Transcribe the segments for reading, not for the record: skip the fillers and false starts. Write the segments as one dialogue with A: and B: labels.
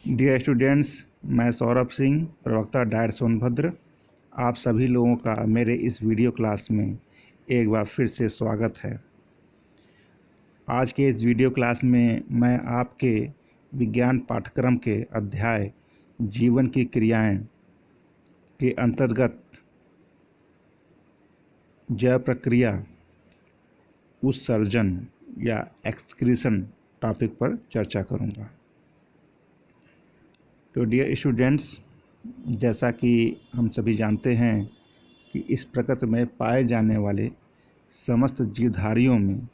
A: Dear students, मैं सौरभ सिंह, प्रवक्ता diet Sonbhadra. आप सभी लोगों का मेरे इस वीडियो क्लास में एक बार फिर से स्वागत है। आज के इस वीडियो क्लास में मैं आपके विज्ञान पाठ्यक्रम के अध्याय जीवन की क्रियाएं के अंतर्गत जैव प्रक्रिया, उत्सर्जन या एक्सक्रीशन टॉपिक पर चर्चा करूंगा। तो डियर स्टूडेंट्स, जैसा कि हम सभी जानते हैं कि इस प्रकृति में पाए जाने वाले समस्त जीवधारियों में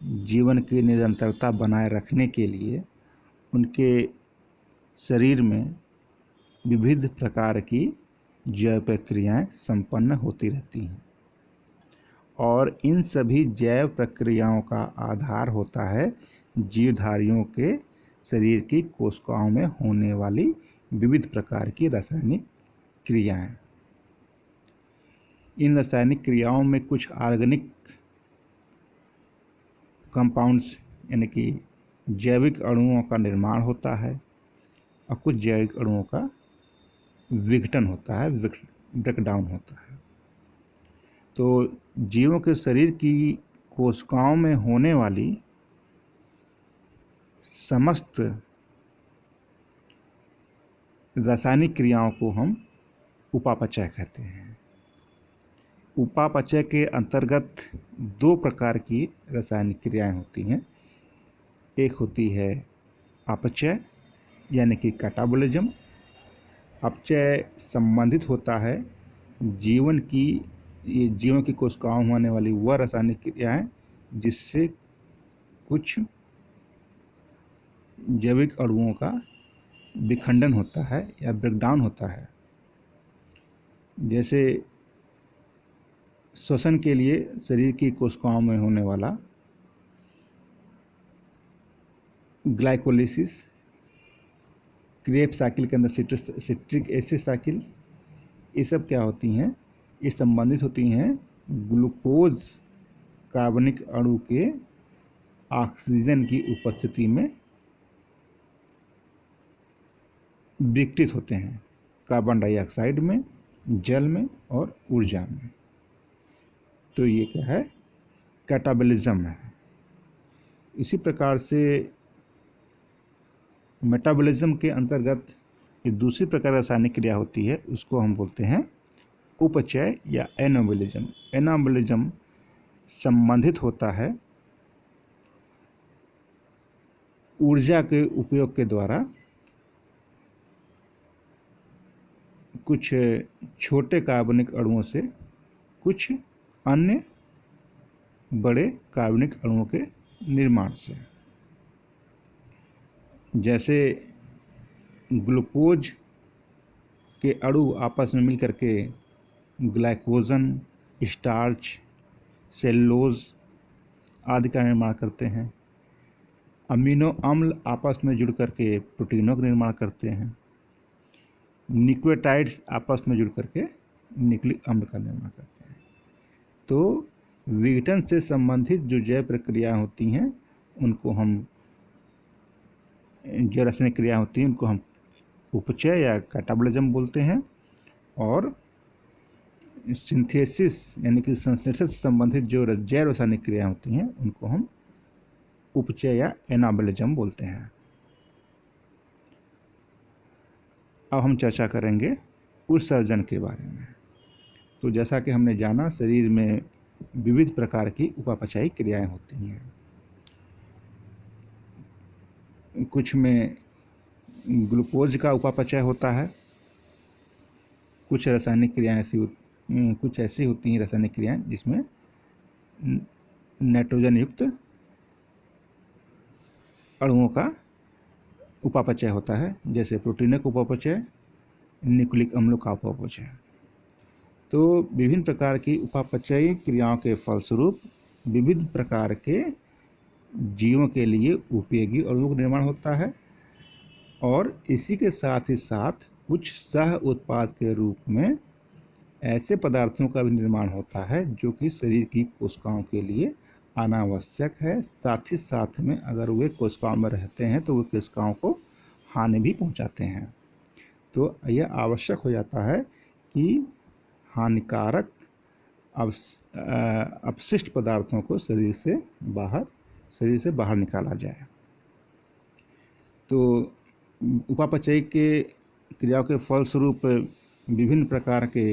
A: जीवन की निरंतरता बनाए रखने के लिए उनके शरीर में विविध प्रकार की जैव प्रक्रियाएं संपन्न होती रहती हैं और इन सभी जैव प्रक्रियाओं का आधार होता है जीवधारियों के शरीर की कोशिकाओं में होने वाली विविध प्रकार की रासायनिक क्रियाएं। इन रासायनिक क्रियाओं में कुछ ऑर्गेनिक कंपाउंड्स यानी कि जैविक अणुओं का निर्माण होता है और कुछ जैविक अणुओं का विघटन होता है, ब्रेकडाउन होता है। तो जीवों के शरीर की कोशिकाओं में होने वाली समस्त रासायनिक क्रियाओं को हम उपापचय कहते हैं। उपापचय के अंतर्गत दो प्रकार की रासायनिक क्रियाएं होती हैं। एक होती है अपचय यानी कि कैटाबोलिज्म। अपचय संबंधित होता है जीवन की कोशिकाओं में होने वाली वह रासायनिक क्रियाएं जिससे कुछ जैविक अणुओं का विखंडन होता है या ब्रेकडाउन होता है। जैसे श्वसन के लिए शरीर की कोशिकाओं में होने वाला ग्लाइकोलिसिस, क्रेब्स साइकिल के अंदर सिट्रिक एसिड साइकिल, ये सब क्या होती हैं? ये संबंधित होती हैं ग्लूकोज कार्बनिक अणु के ऑक्सीजन की उपस्थिति में विघटित होते हैं, कार्बन डाइऑक्साइड में, जल में और ऊर्जा में। तो ये क्या है? कैटाबोलिज्म है। इसी प्रकार से मेटाबॉलिज्म के अंतर्गत ये दूसरी प्रकार रासायनिक क्रिया होती है, उसको हम बोलते हैं उपचय या एनाबॉलिज्म। एनाबॉलिज्म संबंधित होता है ऊर्जा के उपयोग के द्वारा कुछ छोटे कार्बनिक अणुओं से कुछ अन्य बड़े कार्बनिक अणुओं के निर्माण से। जैसे ग्लूकोज के अणु आपस में मिलकर के ग्लाइकोजन, स्टार्च, सेलुलोज आदि का निर्माण करते हैं। अमीनो अम्ल आपस में जुड़ करके प्रोटीनों का निर्माण करते हैं। न्यूक्लियोटाइड्स आपस में जुड़ करके न्यूक्लिक अम्ल का निर्माण करते हैं। तो विघटन से संबंधित जो जैव प्रक्रियाएं होती हैं उनको हम जो रासायनिक क्रिया होती हैं उनको हम उपचय या कैटाबोलिज्म बोलते हैं। और सिंथेसिस यानी कि संश्लेषण से संबंधित जो जैव रासायनिक क्रिया होती हैं उनको हम उपचय या एनाबॉलिज्म बोलते हैं। अब हम चर्चा करेंगे उत्सर्जन के बारे में। तो जैसा कि हमने जाना, शरीर में विविध प्रकार की उपापचयी क्रियाएं होती हैं। कुछ में ग्लूकोज का उपापचय होता है, कुछ रासायनिक क्रियाएं कुछ ऐसी होती हैं रासायनिक क्रियाएं जिसमें नाइट्रोजन युक्त अणुओं का उपापचय होता है, जैसे प्रोटीनों का उपापचय, न्यूक्लिक अम्लों का उपापचय। तो विभिन्न प्रकार की उपापचयी क्रियाओं के फलस्वरूप विविध प्रकार के जीवों के लिए उपयोगी अणुओं का निर्माण होता है और इसी के साथ ही साथ कुछ सह उत्पाद के रूप में ऐसे पदार्थों का भी निर्माण होता है जो कि शरीर की कोशिकाओं के लिए अनावश्यक है। साथ ही साथ में अगर वे कोशिकाओं में रहते हैं तो वे कोशिकाओं को हानि भी पहुंचाते हैं। तो यह आवश्यक हो जाता है कि हानिकारक अपशिष्ट पदार्थों को शरीर से बाहर निकाला जाए। तो उपापचय के क्रियाओं के फलस्वरूप विभिन्न प्रकार के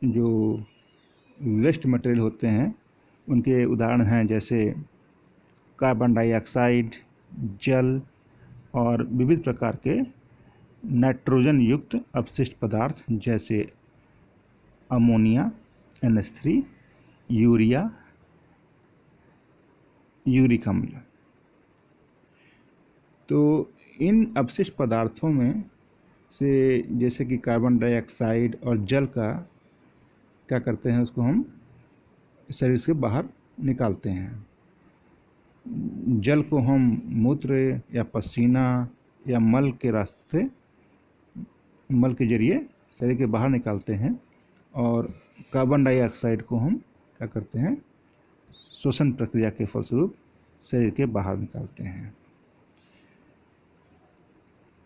A: जो वेस्ट मटेरियल होते हैं उनके उदाहरण हैं, जैसे कार्बन डाइऑक्साइड, जल और विविध प्रकार के नाइट्रोजन युक्त अपशिष्ट पदार्थ जैसे अमोनिया, NH3, यूरिया, यूरिक अम्ल। तो इन अपशिष्ट पदार्थों में से जैसे कि कार्बन डाइऑक्साइड और जल का क्या करते हैं, उसको हम शरीर से बाहर निकालते हैं। जल को हम मूत्र या पसीना या मल के जरिए शरीर के बाहर निकालते हैं, और कार्बन डाइऑक्साइड को हम क्या करते हैं, श्वसन प्रक्रिया के फलस्वरूप शरीर के बाहर निकालते हैं।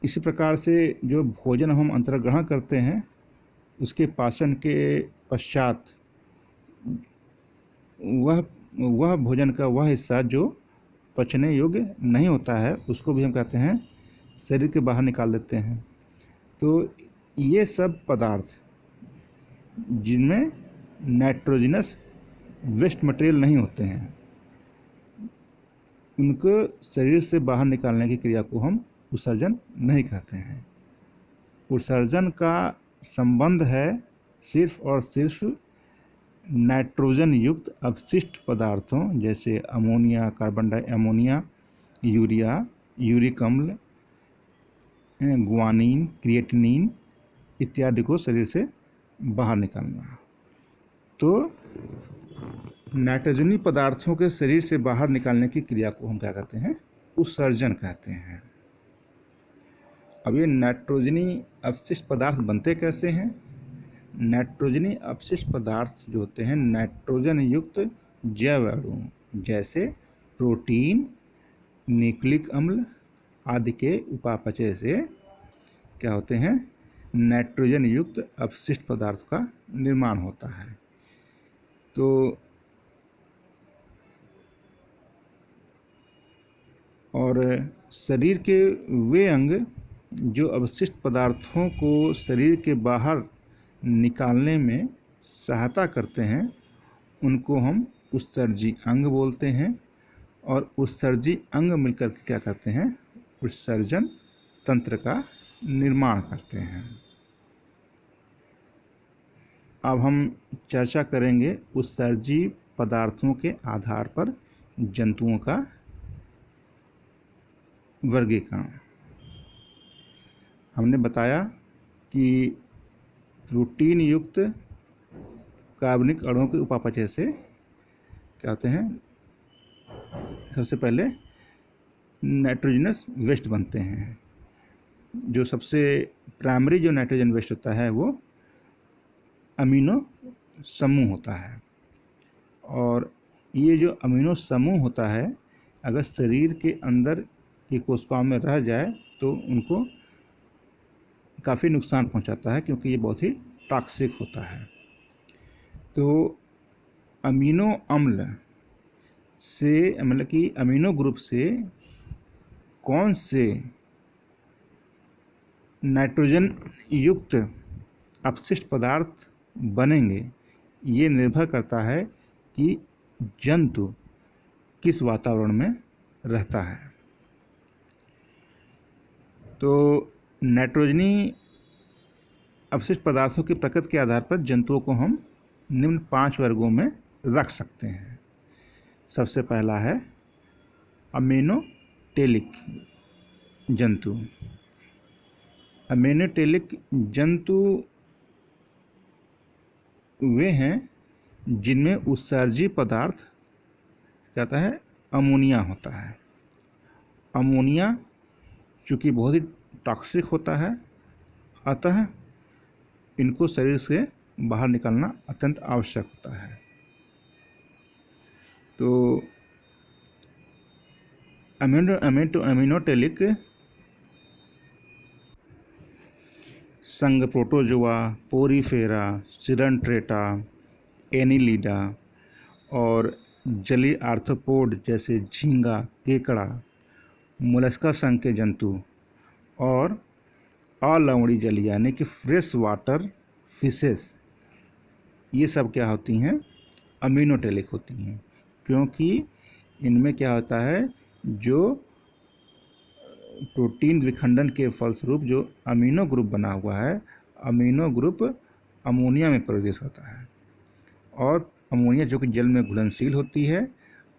A: इसी प्रकार से जो भोजन हम अंतर्ग्रहण करते हैं उसके पाचन के पश्चात वह भोजन का वह हिस्सा जो पचने योग्य नहीं होता है उसको भी हम कहते हैं शरीर के बाहर निकाल देते हैं। तो ये सब पदार्थ जिनमें नाइट्रोजनस वेस्ट मटेरियल नहीं होते हैं उनको शरीर से बाहर निकालने की क्रिया को हम उत्सर्जन नहीं कहते हैं। उत्सर्जन का संबंध है सिर्फ और सिर्फ नाइट्रोजन युक्त अपशिष्ट पदार्थों जैसे अमोनिया, अमोनिया, यूरिया, यूरिक अम्ल, ग्वानिन, क्रिएटिनिन इत्यादि को शरीर से बाहर निकालना। तो नाइट्रोजनी पदार्थों के शरीर से बाहर निकालने की क्रिया को हम क्या कहते हैं, उत्सर्जन कहते हैं। अब ये नाइट्रोजनी अपशिष्ट पदार्थ बनते कैसे हैं? नाइट्रोजनी अपशिष्ट पदार्थ जो होते हैं नाइट्रोजन युक्त जैव अणु जैसे प्रोटीन, न्यूक्लिक अम्ल आदि के उपापचय से क्या होते हैं, नाइट्रोजन युक्त अपशिष्ट पदार्थ का निर्माण होता है। तो और शरीर के वे अंग जो अवशिष्ट पदार्थों को शरीर के बाहर निकालने में सहायता करते हैं उनको हम उत्सर्जी अंग बोलते हैं, और उत्सर्जी अंग मिलकर के क्या करते हैं, उत्सर्जन तंत्र का निर्माण करते हैं। अब हम चर्चा करेंगे उत्सर्जी पदार्थों के आधार पर जंतुओं का वर्गीकरण। हमने बताया कि प्रोटीन युक्त कार्बनिक अणुओं के उपापचय से क्या होते हैं, सबसे पहले नाइट्रोजनस वेस्ट बनते हैं। जो सबसे प्राइमरी जो नाइट्रोजन वेस्ट होता है वो अमीनो समूह होता है, और ये जो अमीनो समूह होता है अगर शरीर के अंदर की कोशिकाओं में रह जाए तो उनको काफ़ी नुकसान पहुंचाता है, क्योंकि ये बहुत ही टॉक्सिक होता है। तो अमीनो अम्ल से मतलब कि अमीनो ग्रुप से कौन से नाइट्रोजन युक्त अपशिष्ट पदार्थ बनेंगे ये निर्भर करता है कि जंतु किस वातावरण में रहता है। तो नाइट्रोजनी अपशिष्ट पदार्थों की प्रकृति के आधार पर जंतुओं को हम निम्न 5 वर्गों में रख सकते हैं। सबसे पहला है अमेनोटेलिक जंतु। अमेनोटेलिक जंतु वे हैं जिनमें उत्सर्जी पदार्थ कहता है अमोनिया होता है। अमोनिया चूँकि बहुत ही टॉक्सिक होता है, अतः इनको शरीर से बाहर निकालना अत्यंत आवश्यक होता है। तो अमीनोटेलिक संघ प्रोटोजोआ, पोरीफेरा, सिरनट्रेटा, एनिलीडा और जलीय आर्थ्रोपोड जैसे झींगा, केकड़ा, मोलस्का संघ के जंतु और अलवणी जलीय यानी कि फ्रेश वाटर फिशेस, ये सब क्या होती हैं, अमीनोटेलिक होती हैं, क्योंकि इनमें क्या होता है, जो प्रोटीन विखंडन के फलस्वरूप जो अमीनो ग्रुप बना हुआ है, अमीनो ग्रुप अमोनिया में परिवर्तित होता है और अमोनिया जो कि जल में घुलनशील होती है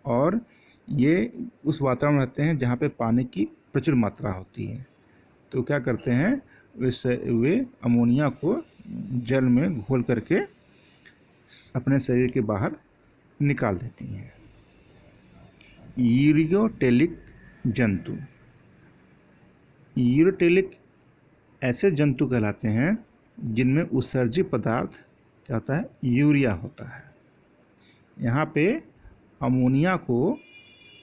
A: और ये उस वातावरण में रहते हैं जहाँ पे पानी की प्रचुर मात्रा होती है। तो क्या करते हैं, वे अमोनिया को जल में घोल करके अपने शरीर के बाहर निकाल देती हैं। यूरियोटेलिक जंतु, यूरियोटेलिक ऐसे जंतु कहलाते हैं जिनमें उत्सर्जी पदार्थ क्या होता है, यूरिया होता है। यहाँ पे अमोनिया को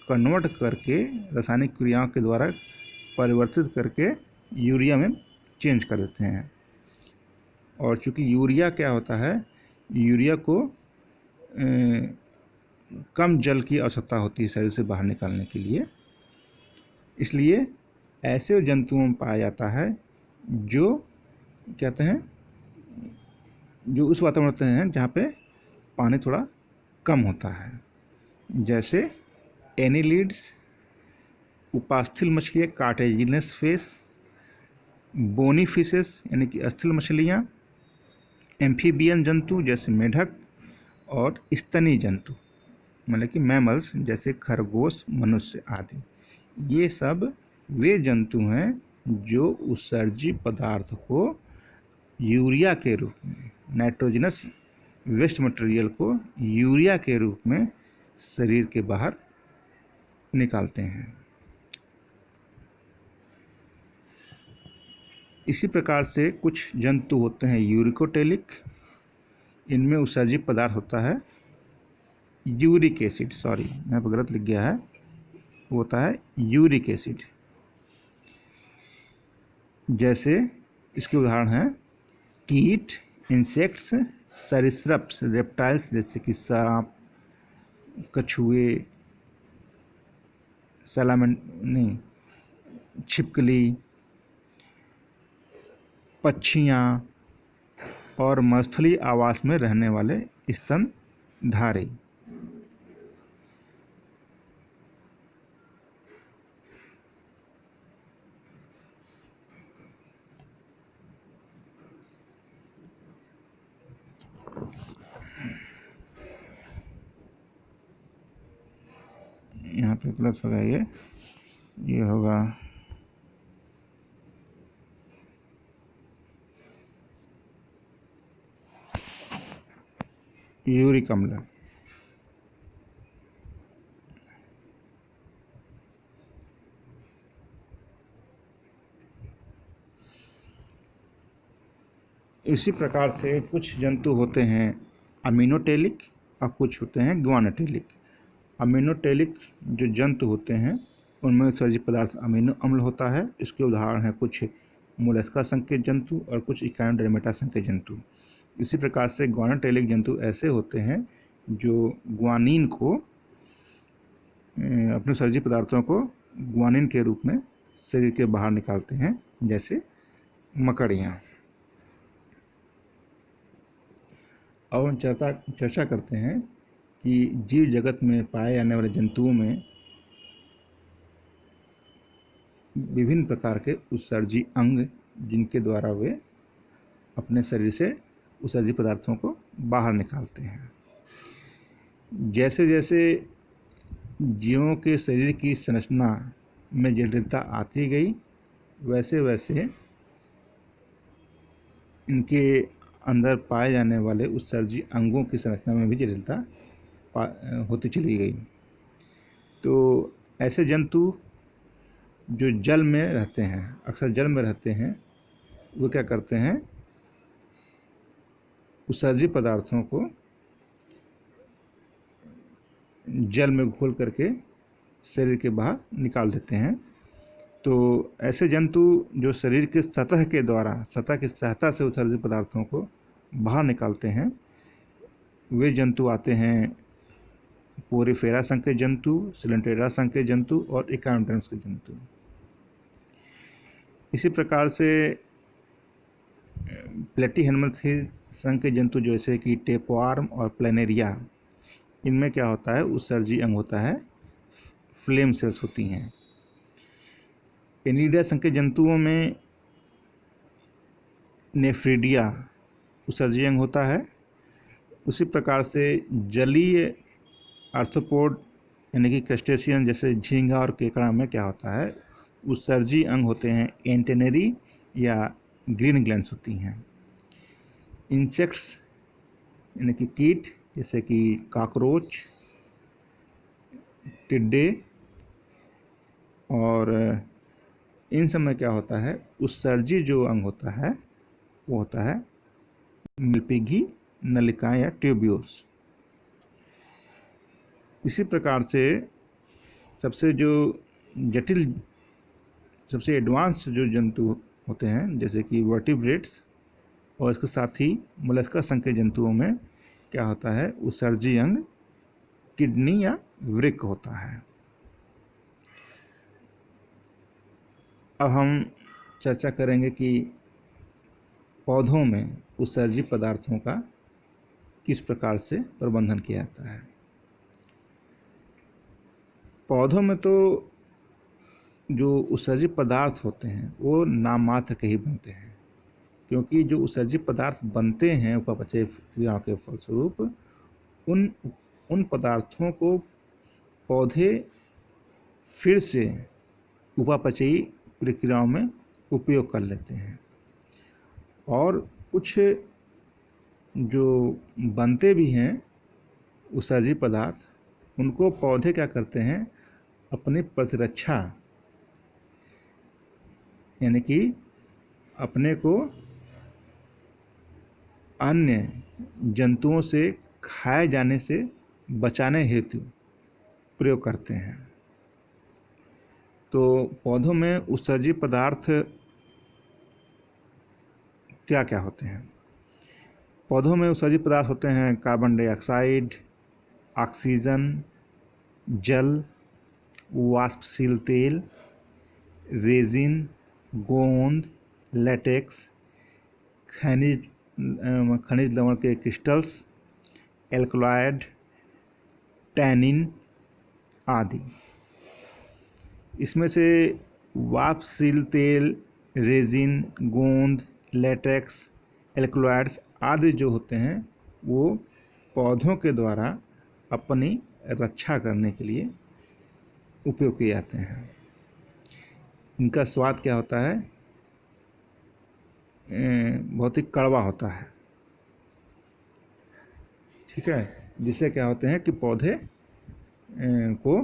A: कन्वर्ट करके रासायनिक क्रियाओं के द्वारा परिवर्तित करके यूरिया में चेंज कर देते हैं। और चूँकि यूरिया क्या होता है, यूरिया को कम जल की आवश्यकता होती है शरीर से बाहर निकालने के लिए, इसलिए ऐसे जंतुओं में पाया जाता है जो कहते हैं, जो उस वातावरण होते हैं जहाँ पे पानी थोड़ा कम होता है, जैसे एनिलीड्स, उपास्थल मछलियाँ, कार्टेजिनस फिश, बोनी फिशेस यानी कि स्थल मछलियाँ, एम्फीबियन जंतु जैसे मेढक और स्तनी जंतु मतलब कि मैमल्स जैसे खरगोश, मनुष्य आदि। ये सब वे जंतु हैं जो उत्सर्जी पदार्थ को यूरिया के रूप में, नाइट्रोजनस वेस्ट मटेरियल को यूरिया के रूप में शरीर के बाहर निकालते हैं। इसी प्रकार से कुछ जंतु होते हैं यूरिकोटेलिक, इनमें उत्सर्जी पदार्थ होता है यूरिक एसिड, सॉरी यहाँ पर गलत लिख गया है, वो होता है यूरिक एसिड। जैसे इसके उदाहरण हैं कीट, इंसेक्ट्स, सरीसृप्स, रेप्टाइल्स जैसे कि सांप, कछुए, छिपकली, पक्षियाँ और मरुस्थलीय आवास में रहने वाले स्तनधारी। यहाँ पे प्लस होगा, ये होगा यूरिक अम्ल। इसी प्रकार से कुछ जंतु होते हैं अमीनोटेलिक और कुछ होते हैं ग्वानोटेलिक। अमीनोटेलिक जो जंतु होते हैं उनमें उत्सर्जी पदार्थ अमीनो अम्ल होता है। इसके उदाहरण हैं कुछ मोलस्का संघ के जंतु और कुछ इकाइनोडर्मेटा संघ के जंतु। इसी प्रकार से ग्वानोटेलिक जंतु ऐसे होते हैं जो ग्वानिन को, अपने उत्सर्जी पदार्थों को ग्वानिन के रूप में शरीर के बाहर निकालते हैं, जैसे मकड़ियाँ। और हम चर्चा करते हैं कि जीव जगत में पाए जाने वाले जंतुओं में विभिन्न प्रकार के उत्सर्जी अंग जिनके द्वारा वे अपने शरीर से उत्सर्जी पदार्थों को बाहर निकालते हैं। जैसे जैसे जीवों के शरीर की संरचना में जटिलता आती गई, वैसे वैसे इनके अंदर पाए जाने वाले उत्सर्जी अंगों की संरचना में भी जटिलता होती चली गई। तो ऐसे जंतु जो जल में रहते हैं, अक्सर जल में रहते हैं, वो क्या करते हैं, उत्सर्जी पदार्थों को जल में घोल करके शरीर के बाहर निकाल देते हैं। तो ऐसे जंतु जो शरीर के सतह की सहायता से उत्सर्जित पदार्थों को बाहर निकालते हैं, वे जंतु आते हैं पोरिफेरा संघ के जंतु, सिलेंटेरा संघ के जंतु और इकाइनोडर्म्स के जंतु। इसी प्रकार से प्लेटीहेल्मिन्थ संघ के जंतु जैसे कि टेपवार्म और प्लेनेरिया, इनमें क्या होता है, उत्सर्जी अंग होता है, फ्लेम सेल्स होती हैं। एनिलिडा संघ के जंतुओं में नेफ्रिडिया उत्सर्जी अंग होता है। उसी प्रकार से जलीय आर्थ्रोपोड यानी कि क्रस्टेशियन जैसे झींगा और केकड़ा में क्या होता है, उत्सर्जी अंग होते हैं, एंटेनरी या ग्रीन ग्लैंड्स होती हैं। इंसेक्ट्स यानी कि कीट जैसे कि कॉकरोच, टिड्डे, और इन सब में क्या होता है, उत्सर्जी जो अंग होता है वो होता है मिल्पीगी नलिकाएं या ट्यूब्यूल्स। इसी प्रकार से सबसे जो जटिल, सबसे एडवांस जो जंतु होते हैं जैसे कि वर्टिब्रेट्स और इसके साथ ही मोलस्का संघ के जंतुओं में क्या होता है, उत्सर्जी अंग किडनी या वृक्क होता है। अब हम चर्चा करेंगे कि पौधों में उत्सर्जी पदार्थों का किस प्रकार से प्रबंधन किया जाता है। पौधों में तो जो उत्सर्जी पदार्थ होते हैं वो नाम मात्र के ही बनते हैं, क्योंकि जो उत्सर्जी पदार्थ बनते हैं उपापचय क्रियाओं के फलस्वरूप, उन पदार्थों को पौधे फिर से उपापचयी प्रक्रियाओं में उपयोग कर लेते हैं। और कुछ जो बनते भी हैं उत्सर्जी पदार्थ, उनको पौधे क्या करते हैं, अपनी प्रतिरक्षा यानी कि अपने को अन्य जंतुओं से खाए जाने से बचाने हेतु प्रयोग करते हैं। तो पौधों में उत्सर्जी पदार्थ क्या क्या होते हैं? पौधों में उत्सर्जी पदार्थ होते हैं कार्बन डाइऑक्साइड, ऑक्सीजन, जल, वाष्पशील तेल, रेजिन, गोंद, लेटेक्स, खनिज लवण के क्रिस्टल्स, एल्कलॉइड, टैनिन आदि। इसमें से वाष्पशील तेल, रेजिन, गोंद, लेटेक्स, एल्कलॉइड्स आदि जो होते हैं वो पौधों के द्वारा अपनी रक्षा करने के लिए उपयोग किए जाते हैं। इनका स्वाद क्या होता है, बहुत ही कड़वा होता है, ठीक है, जिससे क्या होते हैं कि पौधे को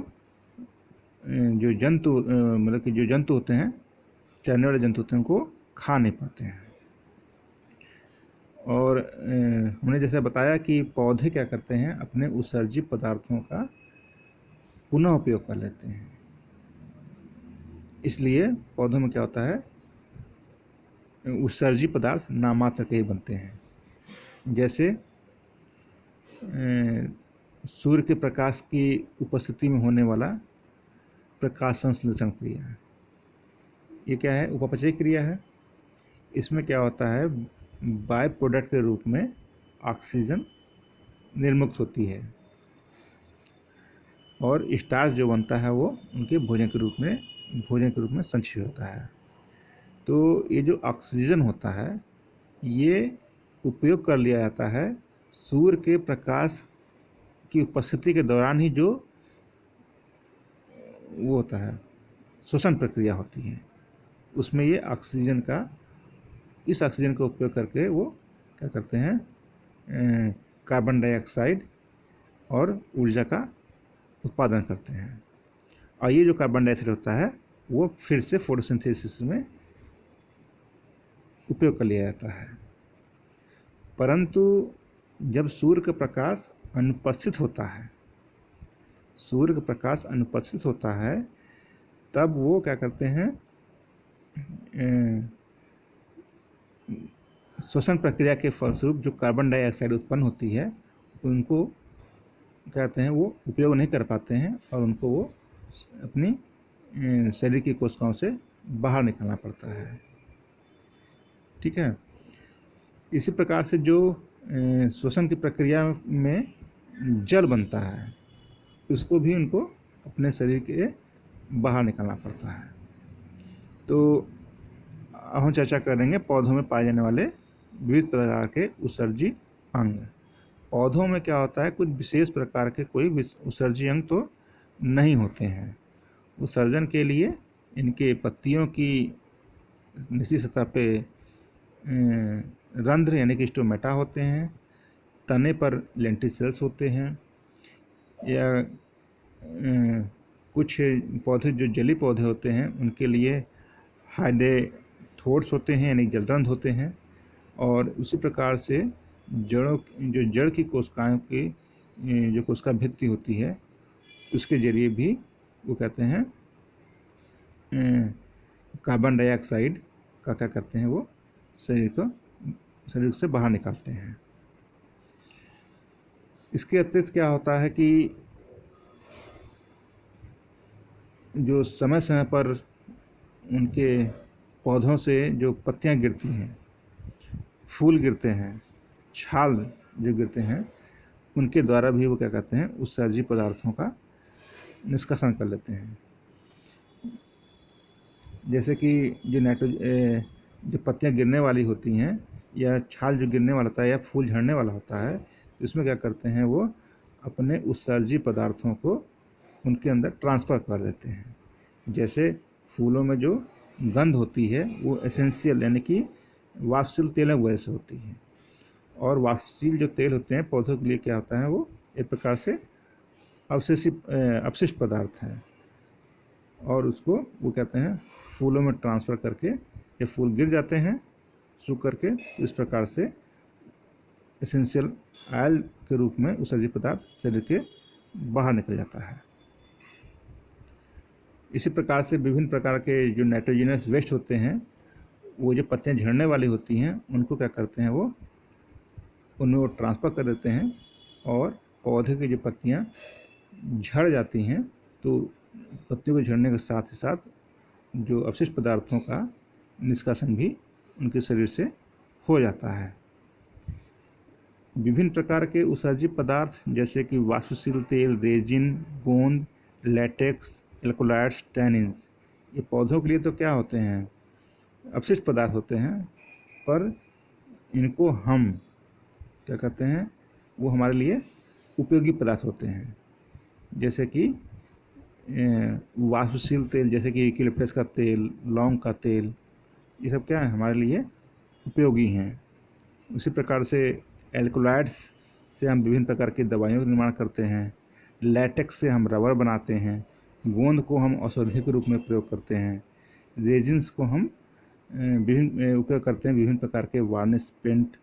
A: जो जंतु मतलब कि जो जंतु होते हैं, चरने वाले जंतु होते हैं, उनको खा नहीं पाते हैं। और हमने जैसे बताया कि पौधे क्या करते हैं, अपने उत्सर्जी पदार्थों का पुनः उपयोग कर लेते हैं। इसलिए पौधों में क्या होता है, उत्सर्जी पदार्थ नामात्र के ही बनते हैं। जैसे सूर्य के प्रकाश की उपस्थिति में होने वाला प्रकाश संश्लेषण क्रिया, ये क्या है, उपापचय क्रिया है। इसमें क्या होता है, बाय प्रोडक्ट के रूप में ऑक्सीजन निर्मुक्त होती है और स्टार्च जो बनता है वो उनके भोजन के रूप में संचित होता है। तो ये जो ऑक्सीजन होता है ये उपयोग कर लिया जाता है सूर्य के प्रकाश की उपस्थिति के दौरान ही, जो वो होता है श्वसन प्रक्रिया होती है, उसमें ये इस ऑक्सीजन का उपयोग करके वो क्या करते हैं, कार्बन डाइऑक्साइड और ऊर्जा का उत्पादन करते हैं। और ये जो कार्बन डाइऑक्साइड होता है वो फिर से फोटोसिंथेसिस में उपयोग कर लिया जाता है। परंतु जब सूर्य का प्रकाश अनुपस्थित होता है, तब वो क्या करते हैं, श्वसन प्रक्रिया के फलस्वरूप जो कार्बन डाइऑक्साइड उत्पन्न होती है उनको कहते हैं वो उपयोग नहीं कर पाते हैं और उनको वो अपनी शरीर की कोशिकाओं से बाहर निकालना पड़ता है। ठीक है। इसी प्रकार से जो श्वसन की प्रक्रिया में जल बनता है उसको भी उनको अपने शरीर के बाहर निकालना पड़ता है। तो अब हम चर्चा करेंगे पौधों में पाए जाने वाले विविध प्रकार के उत्सर्जी अंग। पौधों में क्या होता है, कुछ विशेष प्रकार के कोई उत्सर्जी अंग तो नहीं होते हैं। उत्सर्जन के लिए इनके पत्तियों की निचली सतह पे रंध्र यानी कि स्टोमेटा होते हैं, तने पर लेंटिसेल्स होते हैं, या कुछ पौधे जो जली पौधे होते हैं उनके लिए हाइडेथोड्स होते हैं यानी जलरंध्र होते हैं। और उसी प्रकार से जड़ की कोशिकाओं की जो कोशिका भित्ति होती है उसके जरिए भी वो कहते हैं कार्बन डाइऑक्साइड का क्या करते हैं, वो शरीर से बाहर निकालते हैं। इसके अतिरिक्त क्या होता है कि जो समय समय पर उनके पौधों से जो पत्तियां गिरती हैं, फूल गिरते हैं, छाल जो गिरते हैं, उनके द्वारा भी वो क्या कहते हैं उत्सर्जी पदार्थों का निष्कासन कर लेते हैं। जैसे कि जो पत्तियां गिरने वाली होती हैं या छाल जो गिरने वाला होता है या फूल झड़ने वाला होता है, तो इसमें क्या करते हैं वो अपने उत्सर्जी पदार्थों को उनके अंदर ट्रांसफ़र कर देते हैं। जैसे फूलों में जो गंध होती है वो एसेंशियल यानी कि वाष्पशील तेलों की वजह से होती है, और वाष्पशील जो तेल होते हैं पौधों के लिए क्या होता है वो एक प्रकार से अपशिष्ट पदार्थ है, और उसको वो कहते हैं फूलों में ट्रांसफ़र करके ये फूल गिर जाते हैं सूख करके, तो इस प्रकार से एसेंशियल ऑयल के रूप में उत्सर्जी पदार्थ शरीर के बाहर निकल जाता है। इसी प्रकार से विभिन्न प्रकार के जो नाइट्रोजनस वेस्ट होते हैं, वो जो पत्तियां झड़ने वाली होती हैं उनको क्या करते हैं वो उनमें वो ट्रांसफ़र कर देते हैं, और पौधे की जो पत्तियां झड़ जाती हैं तो पत्तियों के झड़ने के साथ ही साथ जो अपशिष्ट पदार्थों का निष्कासन भी उनके शरीर से हो जाता है। विभिन्न प्रकार के उत्सर्जी पदार्थ जैसे कि वाष्पशील तेल, रेजिन, गोंद, लैटेक्स, एल्कोलाइड्स, टैनिन्स, ये पौधों के लिए तो क्या होते हैं अपशिष्ट पदार्थ होते हैं, पर इनको हम क्या कहते हैं वो हमारे लिए उपयोगी पदार्थ होते हैं। जैसे कि वाष्पशील तेल जैसे कि यूकेलिप्टस का तेल, लौंग का तेल, ये सब क्या है हमारे लिए उपयोगी हैं। उसी प्रकार से एल्कोलाइड्स से हम विभिन्न प्रकार की दवाइयों का निर्माण करते हैं, लैटेक्स से हम रबर बनाते हैं, गोंद को हम औषधि के रूप में प्रयोग करते हैं, रेजिन्स को हम विभिन्न उपयोग करते हैं विभिन्न प्रकार के वार्निश, पेंट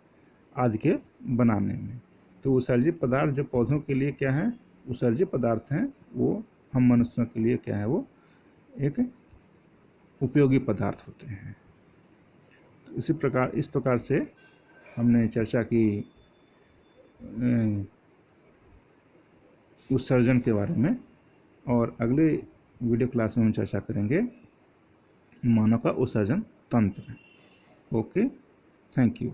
A: आदि के बनाने में। तो उत्सर्जी पदार्थ जो पौधों के लिए क्या है उत्सर्जी पदार्थ हैं, वो हम मनुष्यों के लिए क्या है वो एक उपयोगी पदार्थ होते हैं। तो इस प्रकार से हमने चर्चा की उत्सर्जन के बारे में, और अगले वीडियो क्लास में हम चर्चा करेंगे मानव का उत्सर्जन तंत्र। Okay, thank you.